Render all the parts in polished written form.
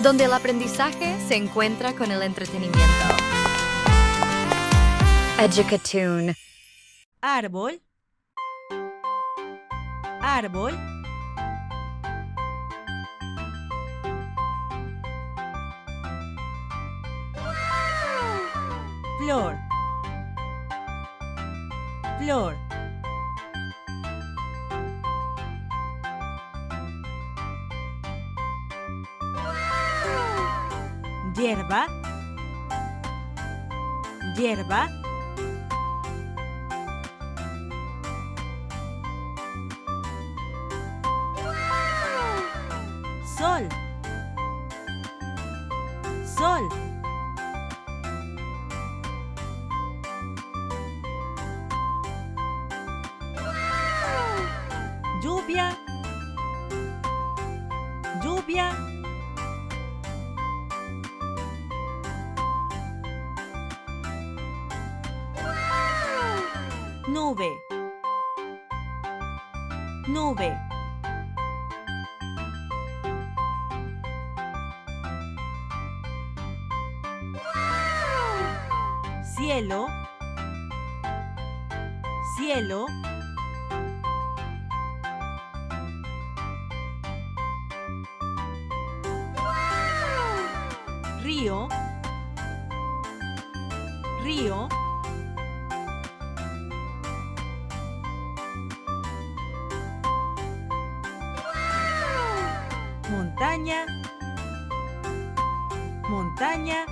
donde el aprendizaje se encuentra con el entretenimiento. Educatoon. Árbol, árbol. Flor, flor. Hierba, hierba. Sol, sol. Lluvia, lluvia. Nube, nube. Cielo, cielo. Río, río. Montaña, montaña.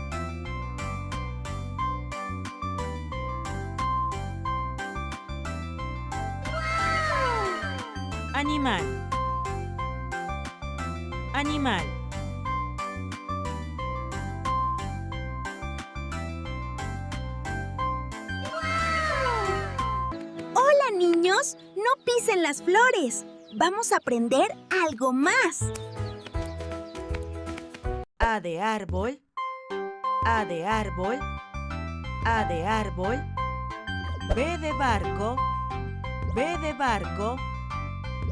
Animal, animal. Hola, niños, no pisen las flores. Vamos a aprender algo más. A de árbol, A de árbol, A de árbol. B de barco, B de barco,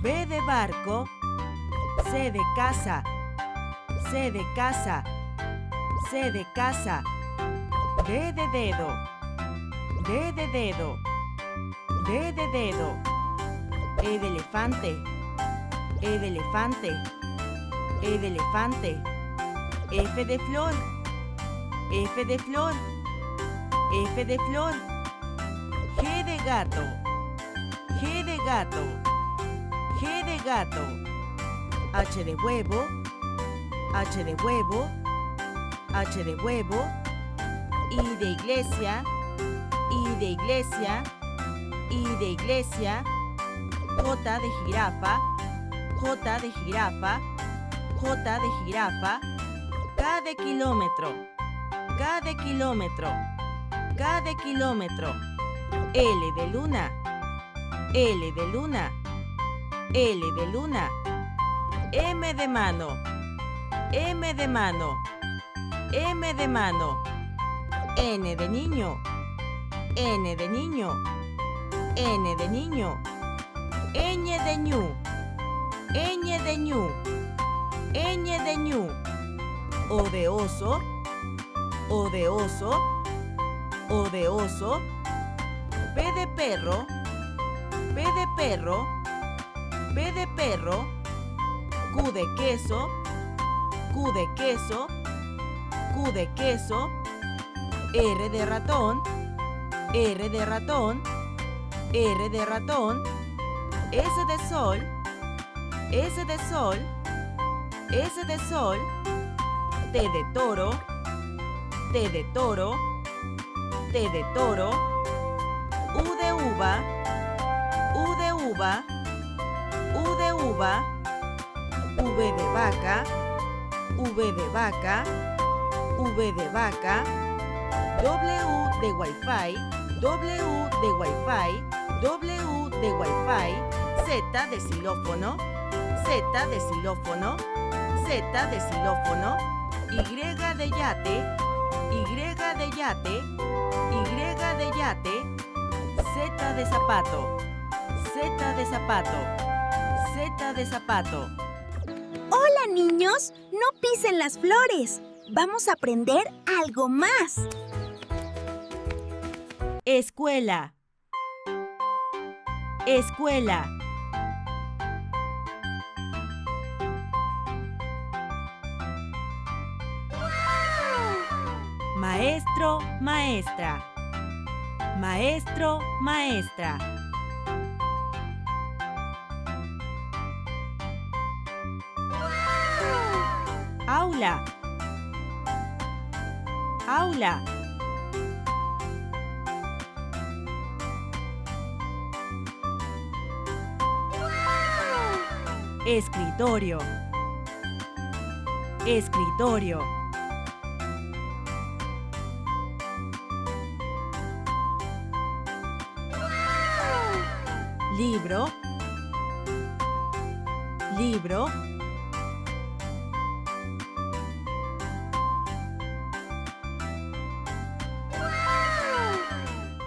B de barco. C de casa, C de casa, C de casa. D de dedo, D de dedo, D de dedo. E de elefante, E de elefante, E de elefante. F de flor, F de flor, F de flor. G de gato, G de gato, G de gato. H de huevo, H de huevo, H de huevo. I de iglesia, I de iglesia, I de iglesia. J de jirafa, J de jirafa, J de jirafa. K de kilómetro, K de kilómetro, K de kilómetro. L de luna, L de luna, L de luna. M de mano, M de mano, M de mano. N de niño, N de niño, N de niño. Ñ de ñu, Ñ de ñu, Ñ de ñu. O de oso, O de oso, O de oso. P de perro, P de perro, P de perro. Q de queso, Q de queso, Q de queso. R de ratón, R de ratón, R de ratón. S de sol, S de sol, S de sol. T de toro, T de toro, T de toro. U de uva, U de uva, U de uva. V de vaca, V de vaca, V de vaca. W de wifi, W de wifi, W de wifi. Z de xilófono, Z de xilófono, Z de xilófono. Y de yate, Y de yate, Y de yate. Z de zapato, Z de zapato, Z de zapato. Hola, niños. No pisen las flores. Vamos a aprender algo más. Escuela. Escuela. Maestro, maestra. Maestro, maestra. Aula. Aula. Escritorio. Escritorio. Libro. Libro.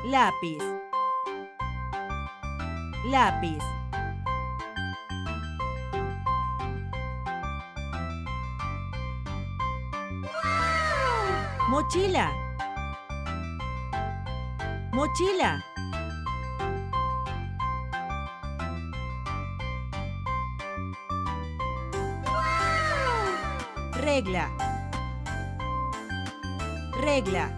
Lápiz. Lápiz. Mochila. Mochila. Regla. Regla.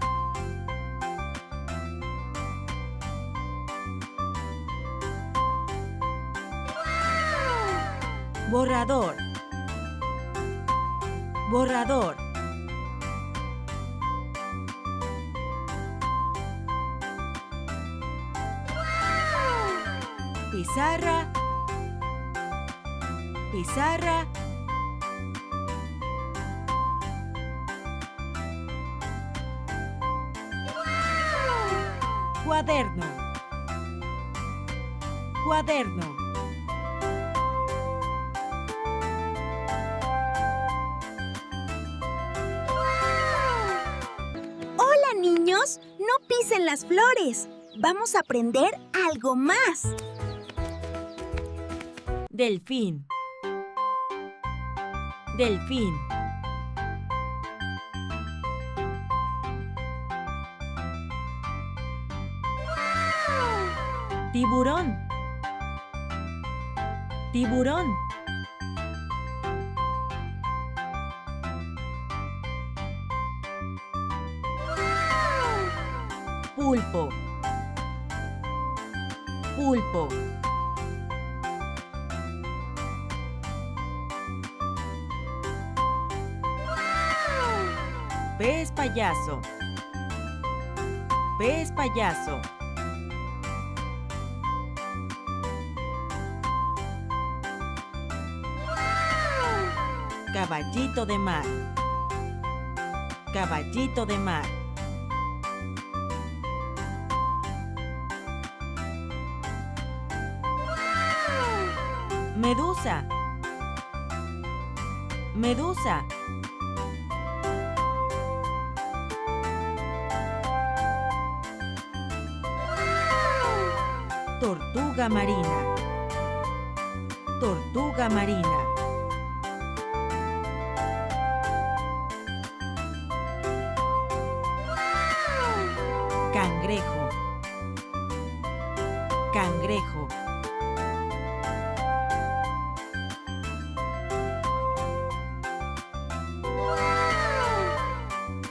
Borrador. Borrador. Pizarra. Pizarra. Cuaderno. Cuaderno. Hola, niños. No pisen las flores. Vamos a aprender algo más. Delfín. Delfín. Tiburón. Tiburón. Pulpo. Pulpo. Pez payaso. Pez payaso. Caballito de mar. Caballito de mar. Medusa. Medusa. Tortuga marina. Tortuga marina. Cangrejo. Cangrejo.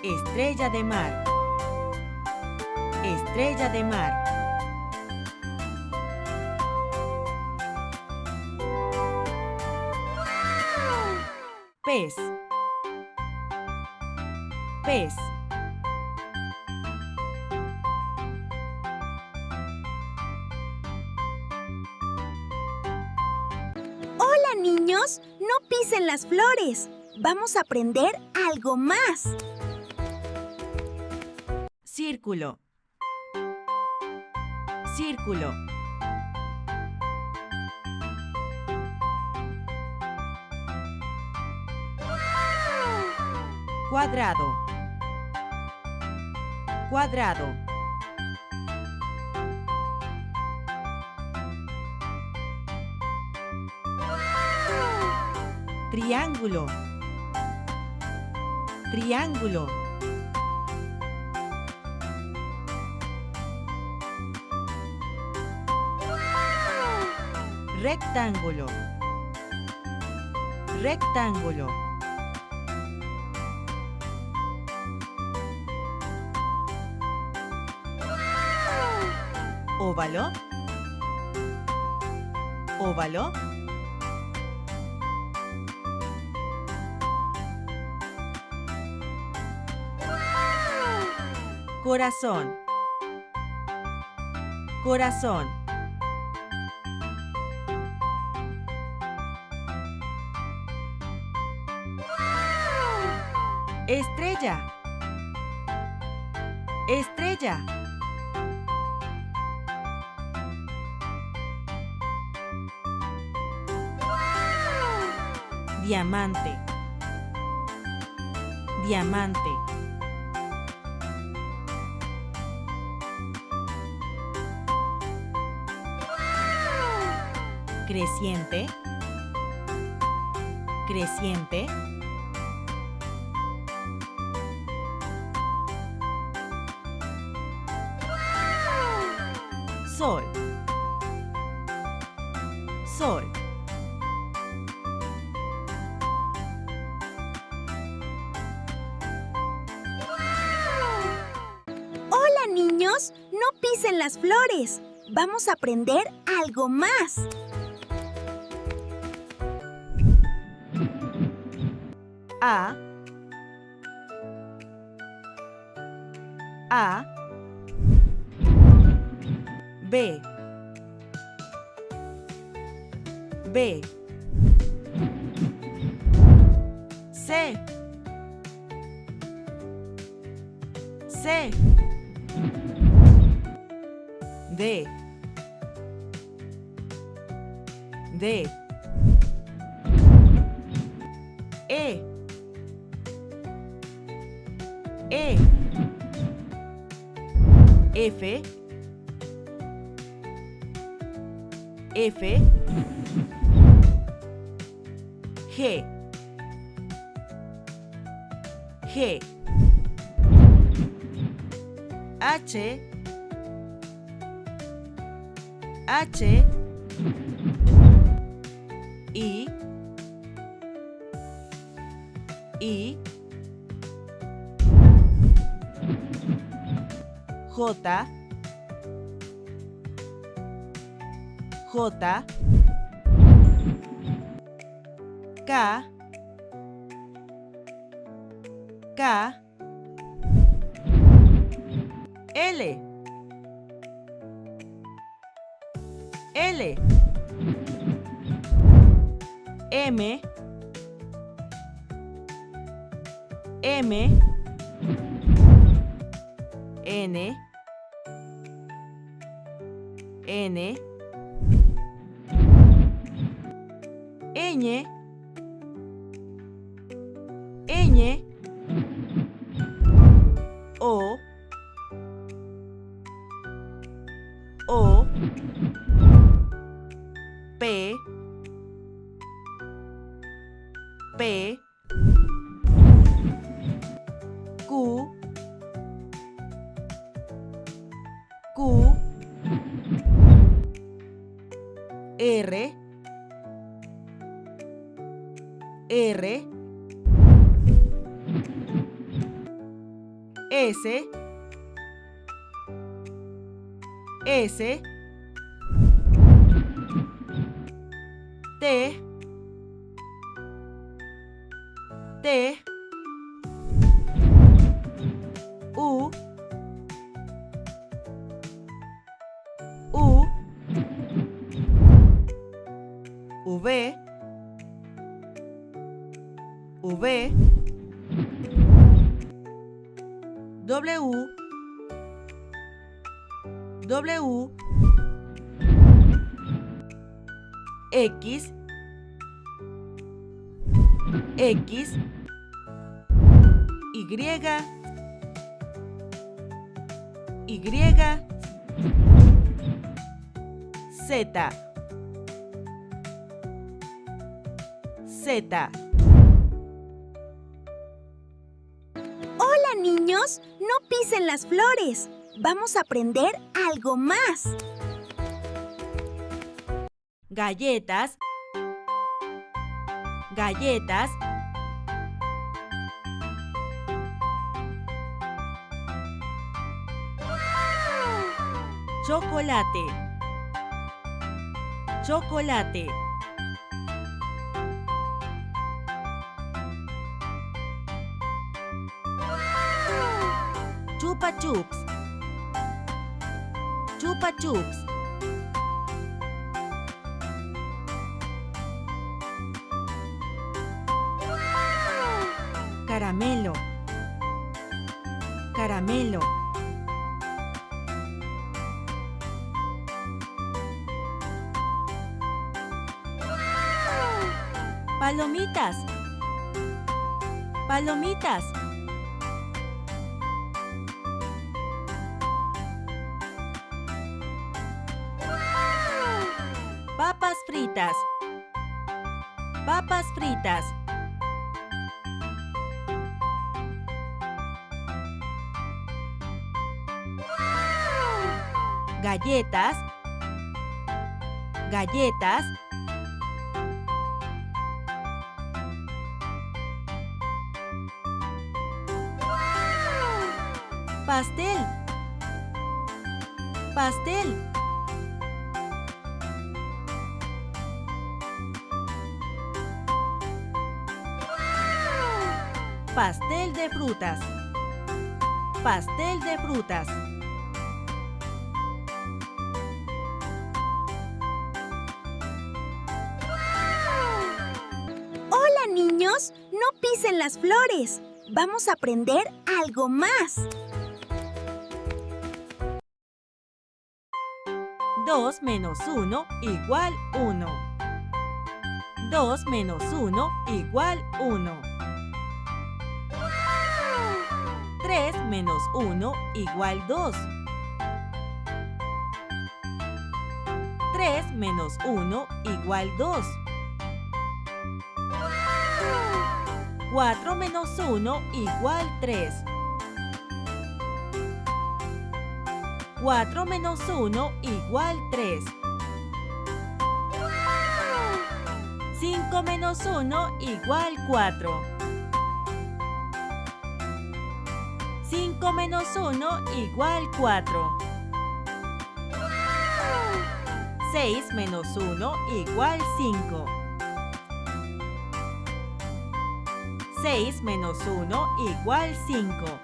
Estrella de mar. Estrella de mar. Pez. Pez. Hola, niños. No pisen las flores. Vamos a aprender algo más. Círculo. Círculo. Cuadrado. Cuadrado. triángulo, triángulo. Rectángulo, rectángulo. Óvalo, óvalo. Corazón, corazón. Estrella, estrella. Diamante, diamante. Creciente, creciente. Sol, sol. Hola, niños, no pisen las flores. Vamos a aprender algo más. A, A, B, B, C, C, D, D, E, E, F, F, G, G, H, H, I, I, J, J, K, K, L, L, M, M, N, N, ñ, ñ, o, p, p, q, q, r, R, S, S, T, T, U, U, V, V, W, W, X, X, Y, Y, Z, Z. Hola, niños, no pisen las flores. Vamos a aprender algo más. Galletas. Galletas. Chocolate. Chocolate. Chupa chups. Chupa chups. Caramelo. Caramelo. Palomitas. Palomitas. Papas fritas. Papas fritas. Galletas. Galletas. Pastel. Pastel. Pastel de frutas. Pastel de frutas. Hola, niños, no pisen las flores. Vamos a aprender algo más. 2 menos 1 igual 1. 2 menos 1 igual 1. 3 menos 1 igual 2. 3 menos 1 igual 2. 4 menos 1 igual 3. 4 menos 1 igual 3. 5 menos 1 igual 4. 5 menos 1 igual 4. 6 menos 1 igual 5. 6 menos 1 igual 5.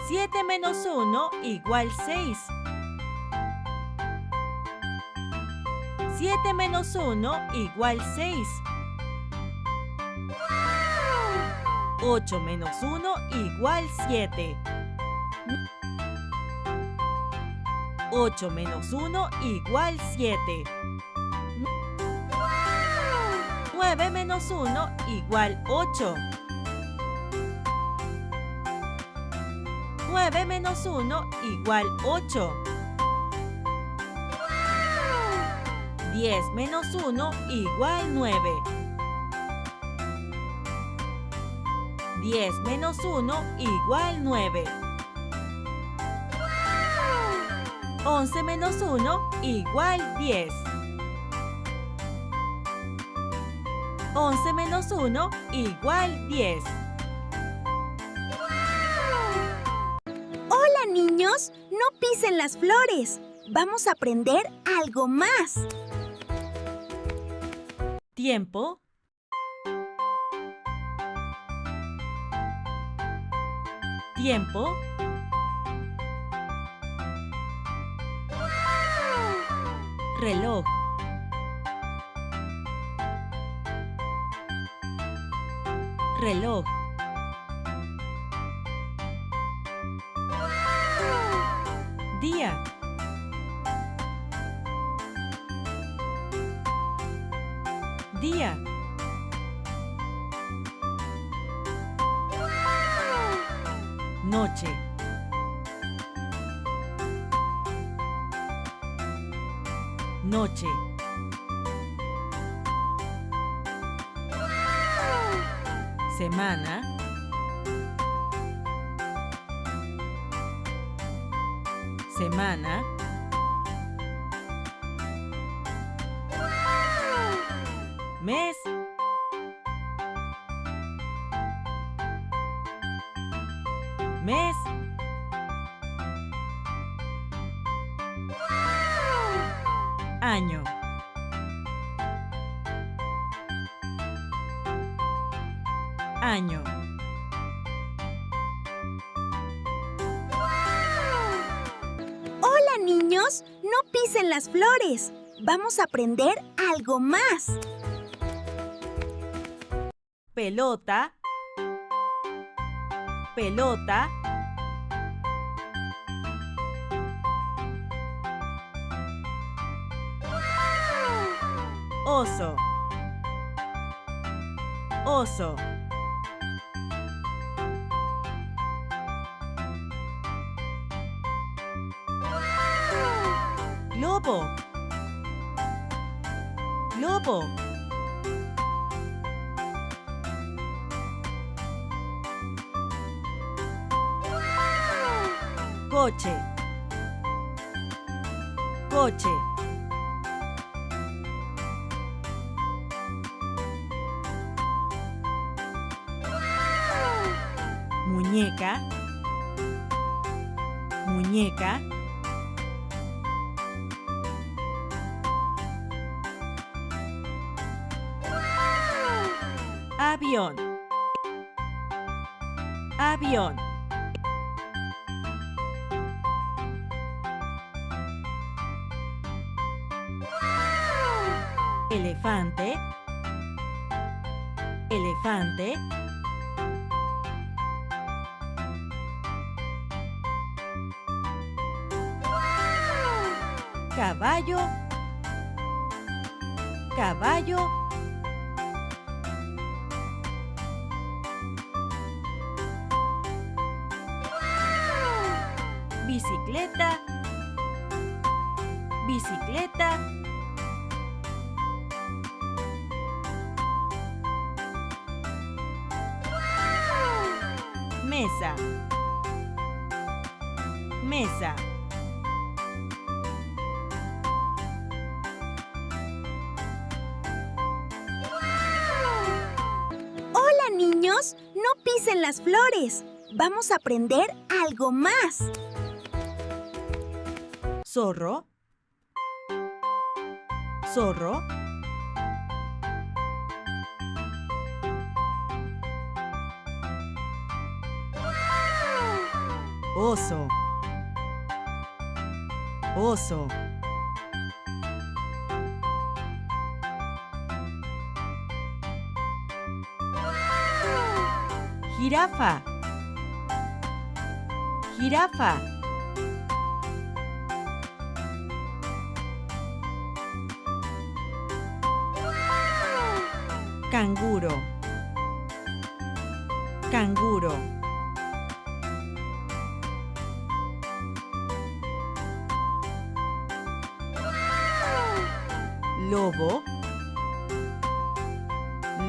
7 menos 1 igual 6. 7 menos 1 igual 6. 8 menos 1 igual 7. 8 menos 1 igual 7. 9 menos 1 igual 8. 9 menos 1 igual 8. 10 menos 1 igual 9. 10 menos 1 igual 9. 11 menos 1 igual 10. 11 menos 1 igual 10. Hola, niños, no pisen las flores. Vamos a aprender algo más. Tiempo. Tiempo. Reloj. Reloj. Día. Día. Noche. Noche. Semana. Semana. Mes. Mes. Año. Año. Hola, niños. No pisen las flores. Vamos a aprender algo más. Pelota. Pelota. Oso. Oso. Lobo. Lobo. Coche. Coche. Muñeca. Muñeca. Avión. Avión. Elefante. Elefante. Caballo. Caballo. Bicicleta. Bicicleta. Mesa. Mesa. Hola, niños. No pisen las flores. Vamos a aprender algo más. Zorro. Zorro. Oso. Oso. Jirafa. Jirafa. Canguro. Canguro. Lobo.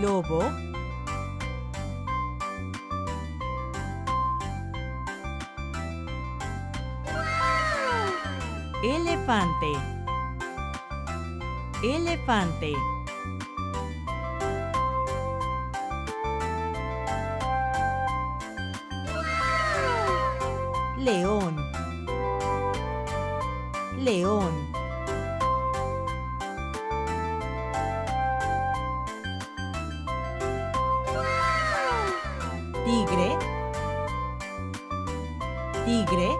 Lobo. Elefante. Elefante. León. León. Tigre. Tigre.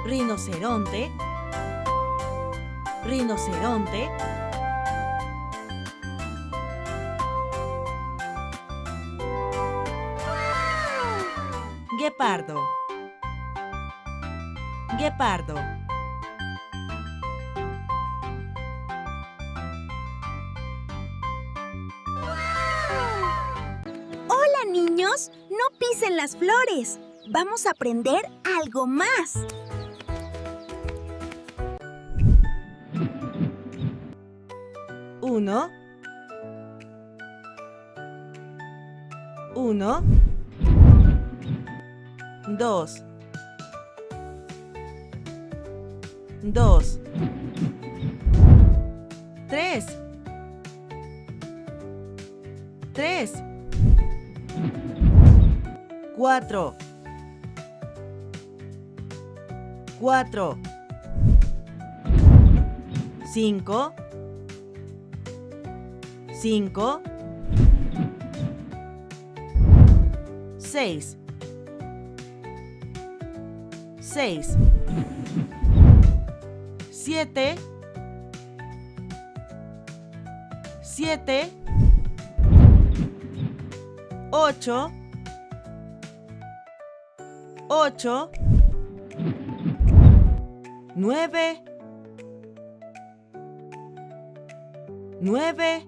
Rinoceronte. Rinoceronte. Guepardo. Guepardo. Hola, niños. No pisen las flores. Vamos a aprender algo más. 1, 1, 2, 2, 3, 3, 4, 4, 5, 5, 6, 6, 7, 7, 8, 8, 9, 9,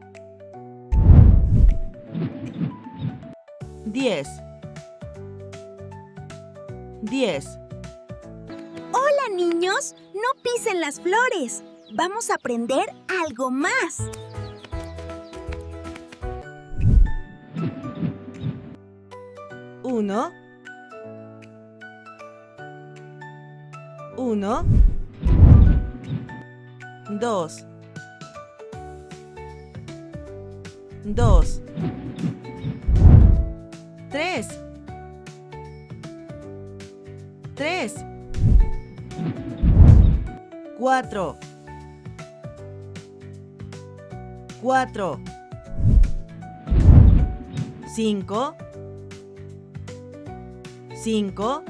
10, 10. Hola, niños. No pisen las flores. Vamos a aprender algo más. Uno, 1, 2, 2, 3, 3, 4, 4, 5, 5,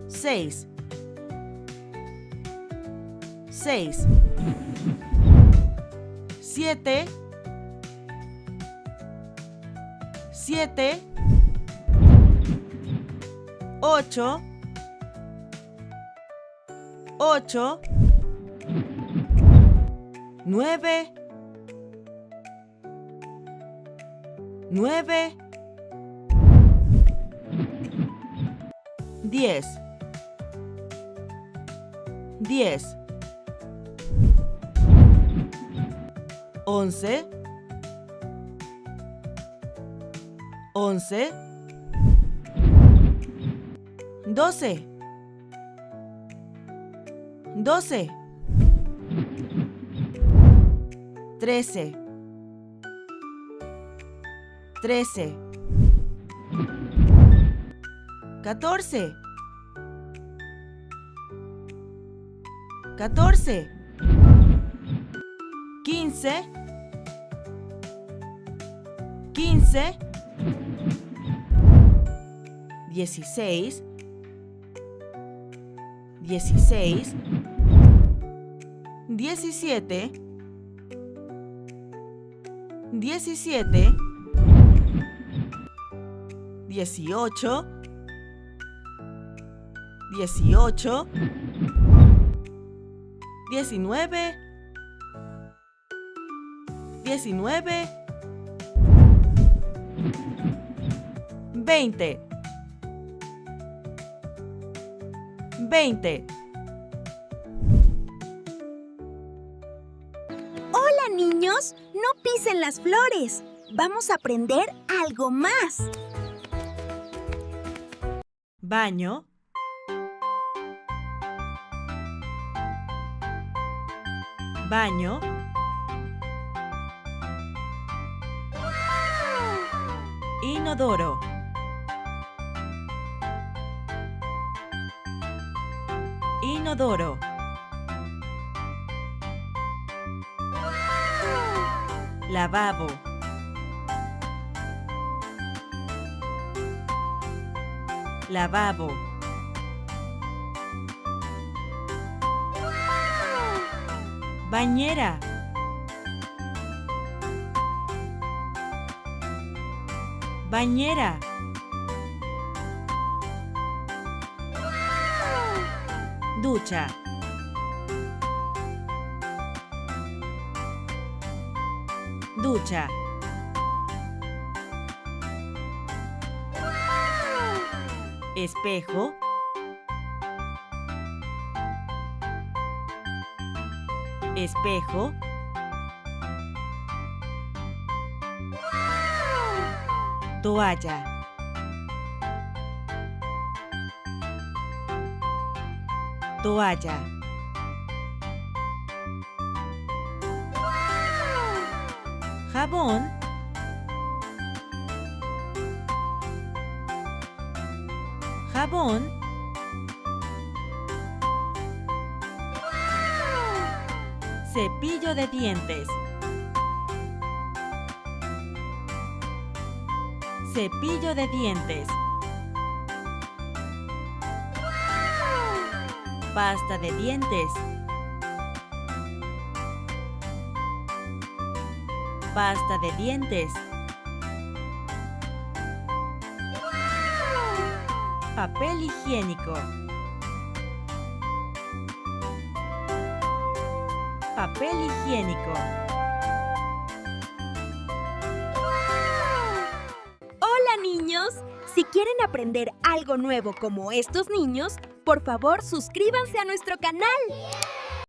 6, 6, 7, 7, 8, 8, 9, 9, 10, 10, 11, 11, 12, 12, 13, 13, 14, 14, 15, 15, 16, 16, 17, 17, 18, 18, 19, 19, 20, 20. Hola, niños. No pisen las flores. Vamos a aprender algo más. Baño, baño, inodoro, inodoro, lavabo, lavabo, bañera, bañera, ducha, ducha, espejo, espejo, toalla, toalla, jabón, jabón, cepillo de dientes, cepillo de dientes, pasta de dientes, pasta de dientes, papel higiénico, papel higiénico. ¡Hola, niños! Si quieren aprender algo nuevo como estos niños, por favor suscríbanse a nuestro canal.